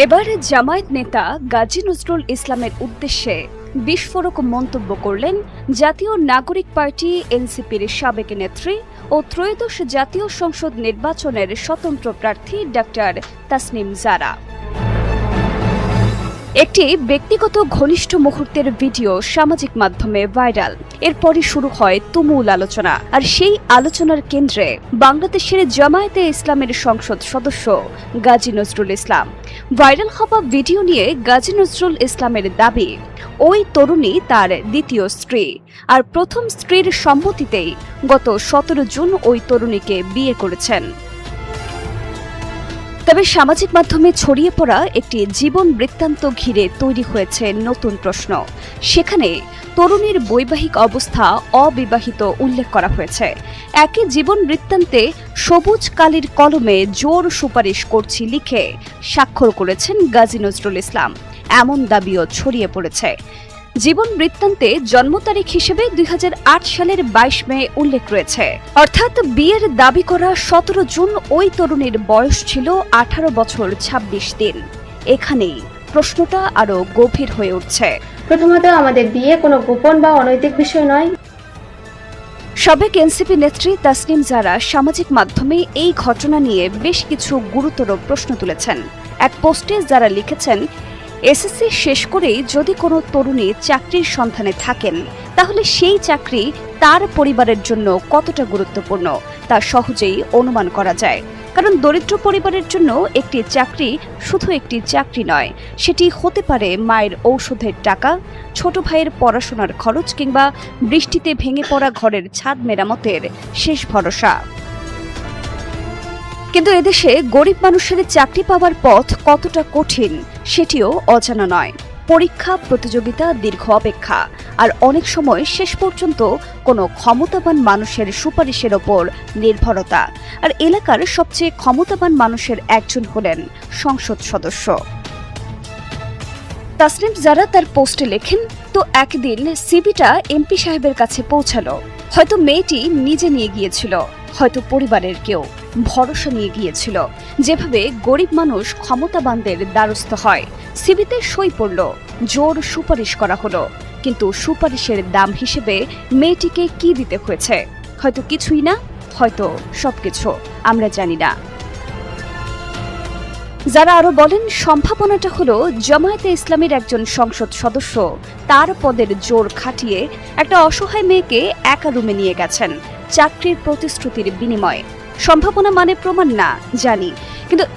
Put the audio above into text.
এবার জামায়াত নেতা গাজী নজরুল ইসলামের উদ্দেশ্যে বিস্ফোরক মন্তব্য করলেন জাতীয় নাগরিক পার্টি এনসিপির সাবেক নেত্রী ও ত্রয়োদশ জাতীয় সংসদ নির্বাচনের স্বতন্ত্র প্রার্থী ডাক্তার তাসনিম জারা। একটি ব্যক্তিগত ঘনিষ্ঠ মুহূর্তের ভিডিও সামাজিক মাধ্যমে ভাইরাল। এরপরই শুরু হয় তুমুল আলোচনা, আর সেই আলোচনার কেন্দ্রে বাংলাদেশের জামায়াতে ইসলামের সংসদ সদস্য গাজী নজরুল ইসলাম। ভাইরাল হওয়া ভিডিও নিয়ে গাজী নজরুল ইসলামের দাবি, ওই তরুণী তার দ্বিতীয় স্ত্রী, আর প্রথম স্ত্রীর সম্মতিতেই গত 17 জুন ওই তরুণীকে বিয়ে করেছেন। তবে সামাজিক মাধ্যমে ছড়িয়ে পড়া একটি জীবন বৃত্তান্ত ঘিরে তৈরি হয়েছে নতুন প্রশ্ন। সেখানে তরুণীর বৈবাহিক অবস্থা অবিবাহিত উল্লেখ করা হয়েছে। একই জীবন বৃত্তান্তে সবুজ কালির কলমে জোর সুপারিশ করছি লিখে স্বাক্ষর করেছেন গাজী নজরুল ইসলাম, এমন দাবিও ছড়িয়ে পড়েছে। জীবন বৃত্তান্তে জন্ম তারিখ হিসেবে 2008 সালের 22 মে উল্লেখ রয়েছে, অর্থাৎ বিয়ের দাবি করা 17 জুন ওই তরুণীর বয়স ছিল 18 বছর 26 দিন। এখানেই প্রশ্নটা আরো গভীর হয়ে উঠছে। প্রথমত, আমাদের বিয়ে কোনো গোপন বা অনৈতিক বিষয় নয়। সাবেক এনসিপি নেত্রী তাসনিম জারা সামাজিক মাধ্যমে এই ঘটনা নিয়ে বেশ কিছু গুরুতর প্রশ্ন তুলেছেন। এক পোস্টে যারা লিখেছেন, এসএসসি শেষ করেই যদি কোনো তরুণী চাকরির সন্ধানে থাকেন, তাহলে সেই চাকরি তার পরিবারের জন্য কতটা গুরুত্বপূর্ণ তা সহজেই অনুমান করা যায়। কারণ দরিদ্র পরিবারের জন্য একটি চাকরি শুধু একটি চাকরি নয়, সেটি হতে পারে মায়ের ঔষধের টাকা, ছোট ভাইয়ের পড়াশোনার খরচ কিংবা বৃষ্টিতে ভেঙে পড়া ঘরের ছাদ মেরামতের শেষ ভরসা। কিন্তু এদেশে গরিব মানুষের চাকরি পাওয়ার পথ কতটা কঠিন সেটিও অজানা নয়। পরীক্ষা, প্রতিযোগিতা, দীর্ঘ অপেক্ষা, আর অনেক সময় শেষ পর্যন্ত কোনো ক্ষমতাবান মানুষের সুপারিশের ওপর নির্ভরতা। আর এলাকার সবচেয়ে ক্ষমতাবান মানুষের একজন হলেন সংসদ সদস্য। তাসনিম জারা তার পোস্টে লেখেন, তো একদিন সিভিটা এমপি সাহেবের কাছে পৌঁছালো। হয়তো মেয়েটি নিজে নিয়ে গিয়েছিল, হয়তো পরিবারের কেউ ভরসা নিয়ে গিয়েছিল। যেভাবে গরিব মানুষ ক্ষমতাবানদের দ্বারস্থ হয়, সিভিতে সই পড়ল, জোর সুপারিশ করা হলো। কিন্তু সুপারিশের দাম হিসেবে মেয়েটিকে কি দিতে হয়েছে? হয়তো কিছুই না, হয়তো সবকিছু, আমরা জানি না। যারা আরো বলেন, সম্ভাবনাটা হলো জামায়াতে ইসলামের একজন সংসদ সদস্য তার পদের জোর খাটিয়ে একটা অসহায় মেয়েকে একা রুমে নিয়ে গেছেন চাকরির প্রতিশ্রুতির বিনিময়ে। সম্ভাবনা মানে প্রমাণ না, জানি, কিন্তু